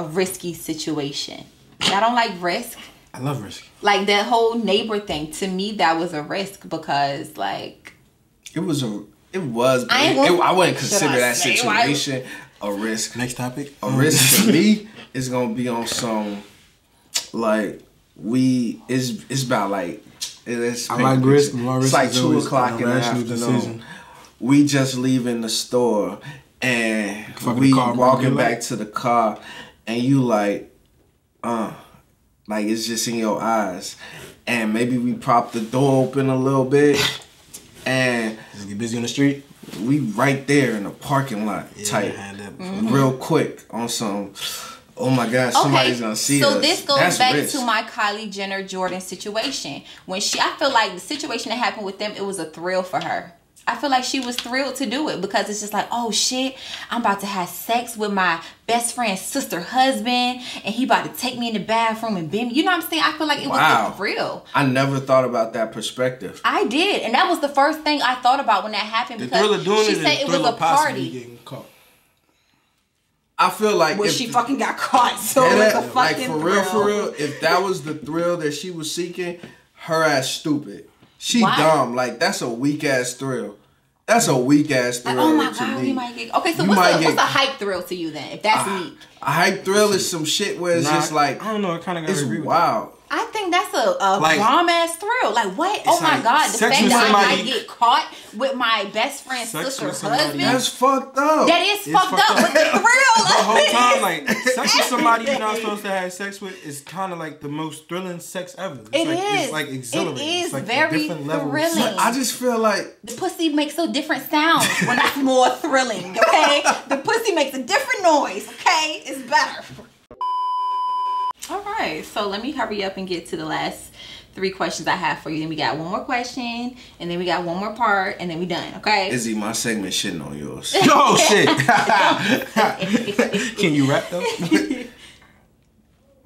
risky situation. I don't like risk. I love risk. Like that whole neighbor thing. To me, that was a risk because, like, it was, but I wouldn't consider that situation a risk. Next topic. A risk to me is gonna be on some like it's about like it's I like risk. My risk it's like is 2 always o'clock in the afternoon. decision. We just leaving the store and Fucking we car walking parking back lot. to the car and you like it's just in your eyes. And maybe we prop the door open a little bit and Just get busy on the street. we right there in the parking lot type. Real quick on some, oh my God, somebody's gonna see us. So this goes That's back risk. to my Kylie Jenner Jordan situation. I feel like the situation that happened with them, it was a thrill for her. I feel like she was thrilled to do it because it's just like, oh shit, I'm about to have sex with my best friend's sister husband and he about to take me in the bathroom and bend me. You know what I'm saying? I feel like it was a thrill. I never thought about that perspective. I did. And that was the first thing I thought about when that happened The thrill because of doing she it said is it the was thrill a of possibly party. getting caught. I feel like Well, if she fucking got caught, so it was a fucking like thrill. for real, if that was the thrill that she was seeking, her ass stupid. She Why? dumb. Like that's a weak ass thrill. That's a weak ass thrill. Oh my to God, me. we might get... Okay, so You what's might a get- hype thrill to you then, if that's me? A hype thrill is some shit where it's just like I don't know. I kind of it's agree with wild. I think that's a Like- bomb ass thrill. Like what? Oh my like God! The sex fact with that I somebody- might get caught with my best friend's Sex sister with somebody- husband. That's fucked up. That is It's fucked fucked up, up. but the thrill. The whole of it time, is like sex with somebody you're not everything. supposed to have sex with is kind of like the most thrilling sex ever. It's It like, is. It's like exhilarating. It is It's like very a different level of thrilling. sex. I just feel like The pussy makes so different sounds when it's more thrilling. Okay, the pussy makes a different noise. Okay, it's better. All right, so let me hurry up and get to the last 3 questions I have for you. Then we got one more question, and then we got one more part, and then we done. Okay. Izzy, my segment shitting on yours. Oh shit! Can you rap though?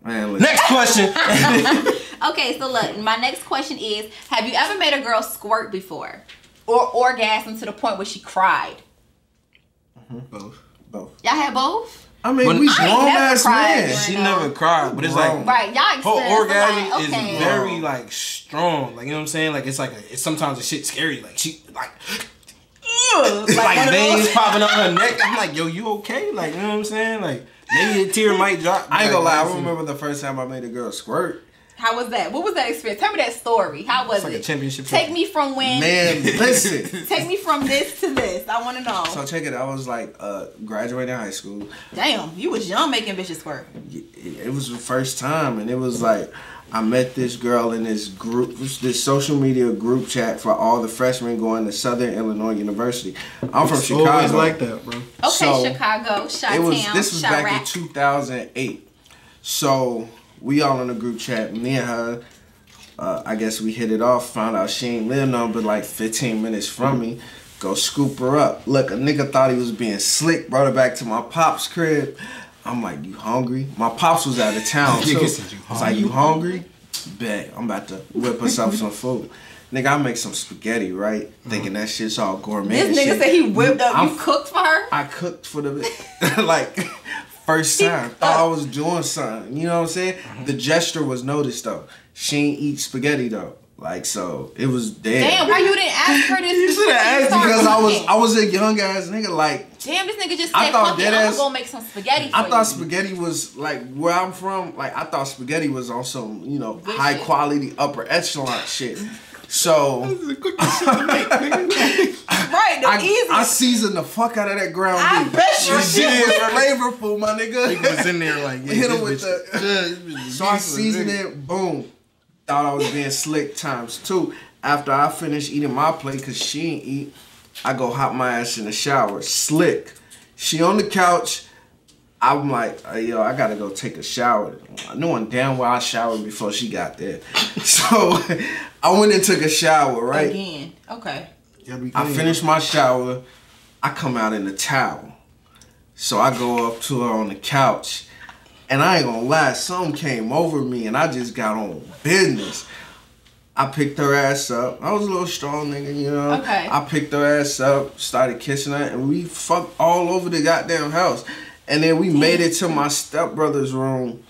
Man, listen. Next question. Okay, so look, my next question is: have you ever made a girl squirt before, or orgasm to the point where she cried? Both. Y'all had both? I mean, When- we I ain't grown never ass cried men. during- She never cried, but it's like Right, y'all her experienced orgasm a lot. Okay. is very like strong. Like you know what I'm saying? Like it's it's sometimes the shit scary. Like she like Like veins popping on her neck. I'm like, yo, you okay? Like you know what I'm saying? Like maybe a tear might drop. I ain't gonna lie, I Like, remember the first time I made a girl squirt. How was that? What was that experience? Tell me that story. How was It's like it? a championship Take trophy. me from when. Man, listen. Take me from this to this. I want to know. So check it. I was like graduating high school. Damn, you was young making bitches squirt. It was the first time, and it was like I met this girl in this group, this social media group chat for all the freshmen going to Southern Illinois University. I'm from It's Chicago. always like that, bro. Okay, So, Chicago, Chi-Town, This was back in Chirac. 2008. So we all in a group chat. Me and her. I guess we hit it off. Found out she ain't live no but like 15 minutes from me. Go scoop her up. Look, a nigga thought he was being slick. Brought her back to my pop's crib. I'm like, you hungry? My pops was out of town too. Nigga said, "You I was like, you hungry? Bet. I'm about to whip us up some food. Nigga, I make some spaghetti, right? Thinking that shit's all gourmet. This and nigga shit. said he whipped up. You I'm- cooked for her? I cooked for the like first time. Thought I was doing something. You know what I'm saying? The gesture was noticed though. She ain't eat spaghetti though. Like so, it was dead. Damn, why you didn't ask her this? You should have asked before you because started I cooking? was a young ass nigga. Like Damn, this nigga just I said, thought fuck it, dead I'm ass- gonna go make some spaghetti for I thought you. spaghetti was like where I'm from. Like I thought spaghetti was on some Good high shit. quality upper echelon shit. So Right, the easiest. I seasoned the fuck out of that ground I beef. bet you The shit did. was flavorful, my nigga. He was in there like, yeah, Hit him this with bitch- So I seasoned it, boom. Thought I was being slick times 2. After I finished eating my plate, cause she ain't eat, I go hop my ass in the shower, slick. She on the couch. I'm like, hey, yo, I gotta go take a shower. Knowing damn well I showered before she got there. So I went and took a shower, right? Again. Okay. I finished my shower. I come out in the towel. So I go up to her on the couch. And I ain't gonna lie, something came over me and I just got on business. I picked her ass up. I was a little strong nigga, you know. Okay. I picked her ass up, started kissing her, and we fucked all over the goddamn house. And then we made it to my stepbrother's room.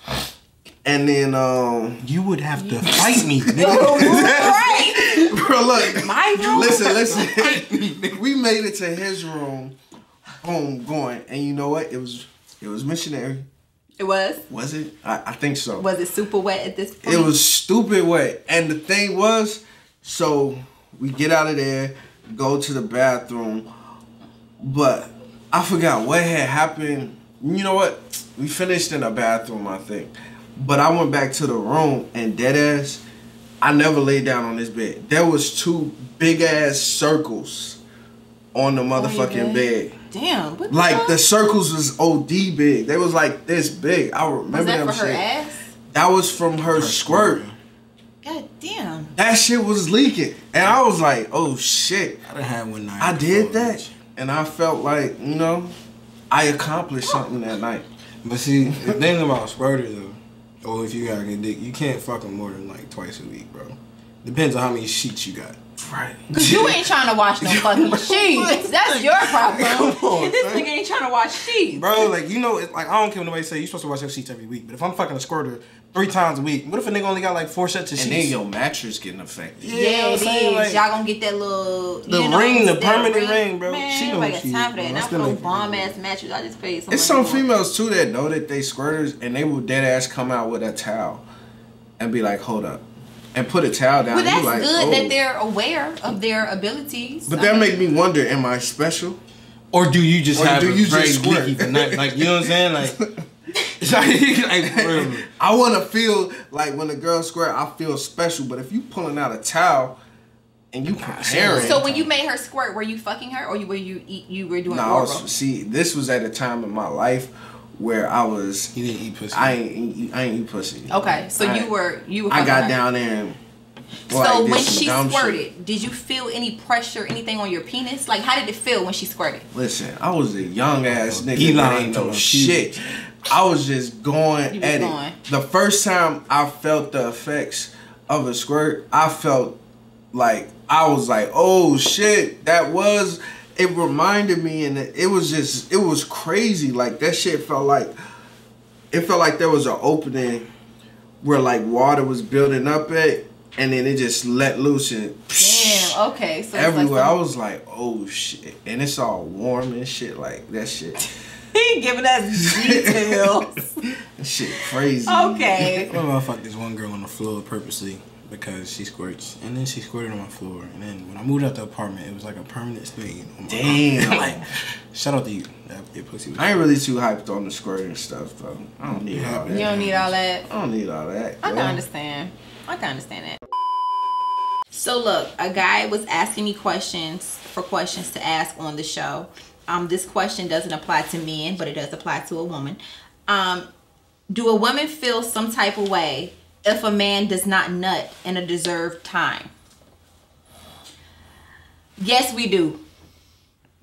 And then You would have to fight me, nigga. Right. bro, look. My room. Listen. We made it to his room. Boom, going. And you know what? It was missionary. It was? Was it? I think so. Was it super wet at this point? It was stupid wet. And the thing was, so we get out of there, go to the bathroom, but I forgot what had happened. You know what? We finished in a bathroom, I think. But I went back to the room and deadass, I never laid down on this bed. There was 2 big ass circles on the motherfucking bed. Damn. What Like fuck? the circles was OD big. They was like this big. I remember Was that them for her shit. ass? That was from her squirt. God damn. That shit was leaking. And I was like, oh shit. I done had one night. I did before, that. bitch. And I felt like, you know, I accomplished something that night. But see, the thing about squirters though, or if you got a good dick, you can't fuck them more than like twice a week, bro. Depends on how many sheets you got. Right. Cause you ain't trying to wash no fucking sheets. That's your problem. Come on, And this son. nigga ain't trying to wash sheets. Bro, like, you know, it's like, I don't care what nobody say, you're supposed to wash your sheets every week. But if I'm fucking a squirter 3 times a week, what if a nigga only got like 4 sets of And sheets? then your mattress getting affected. Yeah, Yeah, I'm it saying, is. like, Y'all gonna get that little ring, the that permanent ring, bro. Man, She know nobody what she got time is, for that. bro. I Not for still no make it bomb work. ass mattress. I just paid some It's money some for it. females too that know that they squirters and they will dead ass come out with a towel and be like, hold up. And put a towel down. Well, that's you like, good oh. that they're aware of their abilities. But I that mean, make me wonder, am I special? Or do you just Or have do a you very just squirt? leaky night? Like, you know what I'm saying? Like, like bro. I want to feel like when a girl squirt, I feel special. But if you pulling out a towel and you preparing, So when you made her squirt, were you fucking her or you were doing no, oral? see, this was at a time in my life where I was. He didn't eat pussy. I ain't eat pussy. Okay, so you were I fucking got her. down there and. So like, did when some she dumb squirted, shit. did you feel any pressure, anything on your penis? Like, how did it feel when she squirted? Listen, I was a young ass nigga He that lying ain't to no him. shit. I was just going You was at going. it. The first time I felt the effects of a squirt, I felt like I was like, oh shit, that was. It reminded me, and it was crazy. Like that shit felt like there was an opening where like water was building up at. And then it just let loose and Damn. Okay. So everywhere. It's I like was like, oh shit. And it's all warm and shit. Like that shit. he giving us details. That shit crazy. Okay. Well, I fucked this one girl on the floor purposely because she squirts. And then she squirted on my floor. And then when I moved out the apartment, it was like a permanent stain on my Damn. like, shout out to you. Your pussy was I ain't really too hyped on the squirting stuff though. I don't need all that. You don't need all that. I don't need all that. I can understand. I can understand that. So look, a guy was asking me questions to ask on the show. This question doesn't apply to men, but it does apply to a woman. Do a woman feel some type of way if a man does not nut in a deserved time? Yes, we do.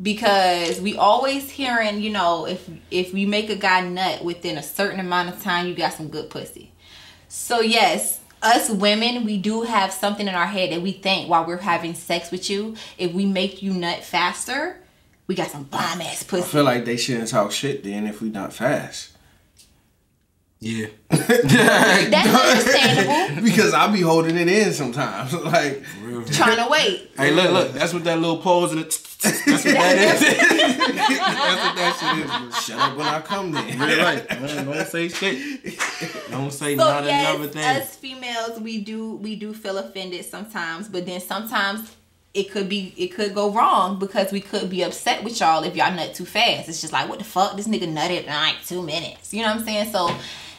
Because we always hearing, you know, if we make a guy nut within a certain amount of time, you got some good pussy. So yes, us women, we do have something in our head that we think while we're having sex with you, if we make you nut faster, we got some bomb ass I pussy. feel like they shouldn't talk shit then if we not fast. Yeah. That's understandable. Because I be holding it in sometimes. Like Trying to wait. Hey, look. That's what that little pause in it. That's what that is. That's what that shit is. shut up when I come then. Really right. Don't say shit. Don't say So not yes, another thing. us females, we do feel offended sometimes, but then sometimes it could go wrong because we could be upset with y'all if y'all nut too fast. It's just like, what the fuck? This nigga nutted in like 2 minutes. You know what I'm saying? So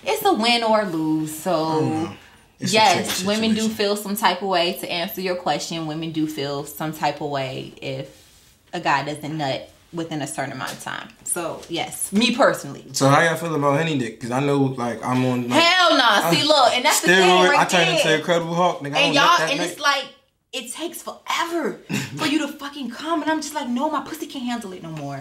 it's a win or lose. So It's a yes, tricky women do situation. feel some type of way. To answer your question, women do feel some type of way if a guy doesn't nut within a certain amount of time. So yes, me personally. So how y'all feel about Henny Dick? Because I know, like, I'm on. Like, Hell nah. See, look, and that's the thing steroid. right I turned there. into Incredible Hulk, nigga. I And don't nut y'all, that and night. it's like, it takes forever for you to fucking come. And I'm just like, no, my pussy can't handle it no more.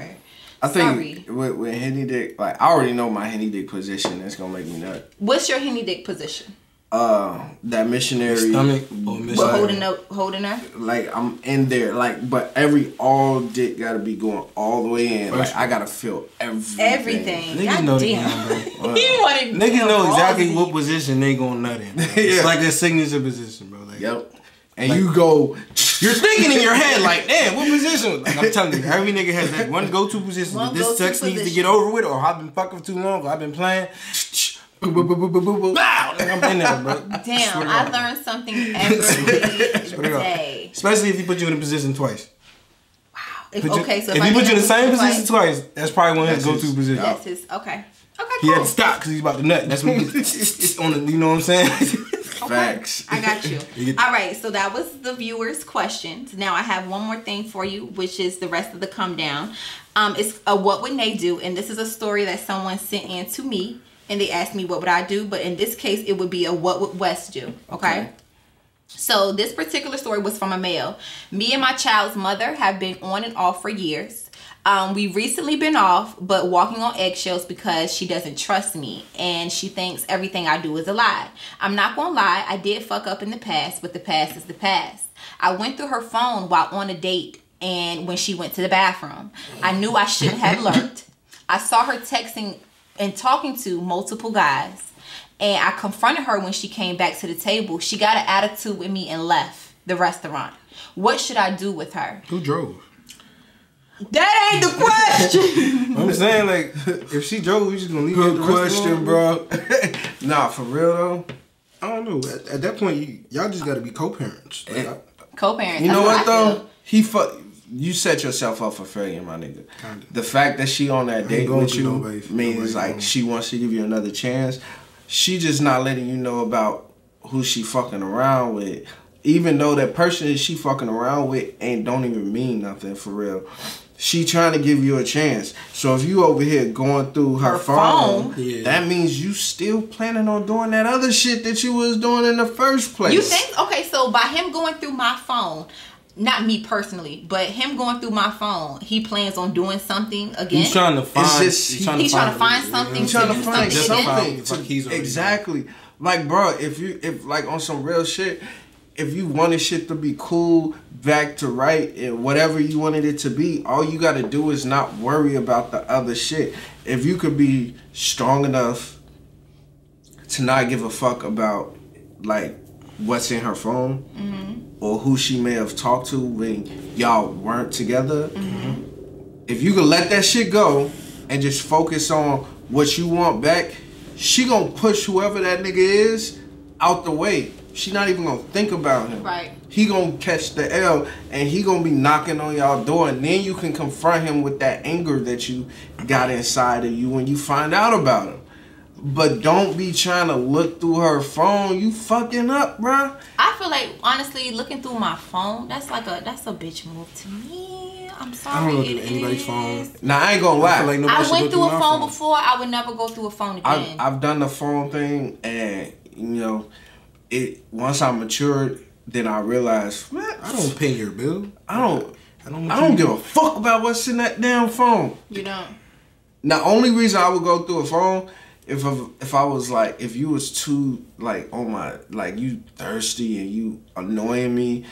I Sorry. think with Henny Dick, like I already know my Henny Dick position. That's gonna make me nut. What's your henny dick position? that missionary stomach or missionary. Holding her. Like I'm in there, like, but all dick gotta be going all the way in. Like I gotta feel everything. Niggas know the game, bro. Niggas know exactly what position they gonna nut in. Bro. It's like their signature position, bro. Like, yep. And like, you're thinking in your head like, damn, what position? Like, I'm telling you, every nigga has that one go-to position. This sex needs to get over with, or I've been fucking for too long, or I've been playing. I'm in there, bro. Damn, I learned something every day. Especially if he put you in a position twice. Wow. If he put you in the same position twice, that's probably one of his go-to positions. That's his. Okay. Okay. He had to stop because he's about to nut. That's when it's on the. You know what I'm saying? Okay. Facts. I got you. All right. So that was the viewers' questions. Now I have one more thing for you, which is the rest of the come down. It's a what would Nae do, and this is a story that someone sent in to me. And they asked me what would I do, but in this case it would be a what would Wes do. Okay. So this particular story was from a male. Me and my child's mother have been on and off for years. We've recently been off, but walking on eggshells because she doesn't trust me and she thinks everything I do is a lie. I'm not gonna lie, I did fuck up in the past, but the past is the past. I went through her phone while on a date and when she went to the bathroom. I knew I shouldn't have lurked. I saw her texting and talking to multiple guys, and I confronted her when she came back to the table. She got an attitude with me and left the restaurant. What should I do with her? Who drove? That ain't the question. I'm saying, like, if she drove, we just gonna leave. Good question, bro. Nah, for real though. I don't know. At that point, y'all just gotta be co-parents. Like, Co-parents. You know what though? You set yourself up for failure, my nigga. Kinda. The fact that she on that date with you means nobody like she wants to give you another chance. She just not letting you know about who she fucking around with. Even though that person that she fucking around with don't even mean nothing for real. She trying to give you a chance. So if you over here going through her phone, that means you still planning on doing that other shit that you was doing in the first place. You think? Okay, so by him going through my phone, not me personally, but him going through my phone, he plans on doing something again. He's trying to find. He's trying to find something. He's trying to find something. Exactly. Like, bro, if like on some real shit, if you wanted shit to be cool, back to right, and whatever you wanted it to be, all you got to do is not worry about the other shit. If you could be strong enough to not give a fuck about like what's in her phone or who she may have talked to when y'all weren't together, if you could let that shit go and just focus on what you want back, she gonna push whoever that nigga is out the way. She not even gonna think about him. Right. He gonna catch the L and he gonna be knocking on y'all door, and then you can confront him with that anger that you got inside of you when you find out about him. But don't be trying to look through her phone. You fucking up, bruh. I feel like, honestly, looking through my phone, that's a bitch move to me. I'm sorry. I don't look at anybody's phone. Nah, I ain't gonna lie. I went through a phone before. I would never go through a phone again. I've done the phone thing, and you know, once I matured, then I realized, I don't pay your bill. I don't give a fuck about what's in that damn phone. You don't. The only reason I would go through a phone if I was like, if you was too like on my, like you thirsty and you annoying me,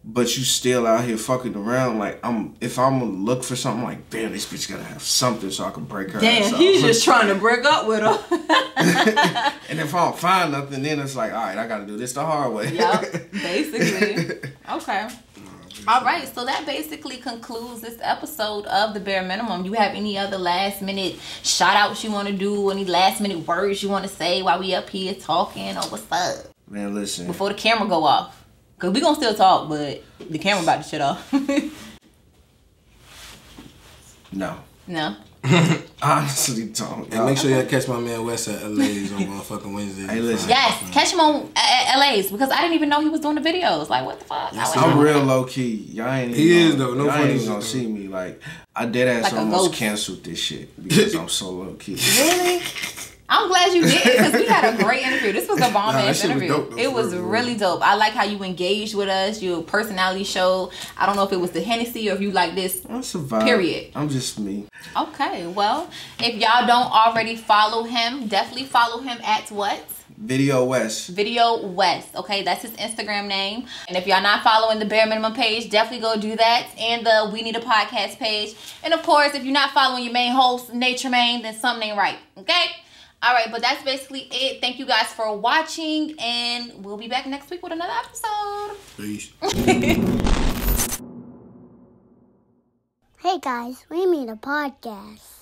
but you still out here fucking around, like if I'm gonna look for something, like damn, this bitch gotta have something so I can break her ass Damn, he's just trying to break up with her. And if I don't find nothing, then it's like, all right, I gotta do this the hard way. Yep, basically. Okay. All right, so that basically concludes this episode of The Bare Minimum. You have any other last minute shout outs you want to do? Any last minute words you want to say while we up here talking, or what's up? Man, listen. Before the camera go off. Because we going to still talk, but the camera about to shut off. No. No? Honestly, don't. And make sure y'all catch my man Wes at LA's on motherfucking Wednesday. Hey, listen. Yes, catch him on LA's, because I didn't even know he was doing the videos. Like, what the fuck? Yes, I'm real low key. Y'all ain't even y'all ain't even gonna see me. Like, I dead ass like almost canceled this shit because I'm so low key. Really? I'm glad you did, because we had a great interview. This was a bomb ass interview. Dope, it was really dope. I like how you engaged with us. Your personality showed. I don't know if it was the Hennessy or if you like this. That's a vibe. Period. I'm just me. Okay, well, if y'all don't already follow him, definitely follow him at what? VideoWes. VideoWes, okay? That's his Instagram name. And if y'all not following the Bare Minimum page, definitely go do that. And the We Need a Podcast page. And of course, if you're not following your main host, Nae Tremayne, then something ain't right, okay? All right, but that's basically it. Thank you guys for watching, and we'll be back next week with another episode. Peace. Hey guys, we made a podcast.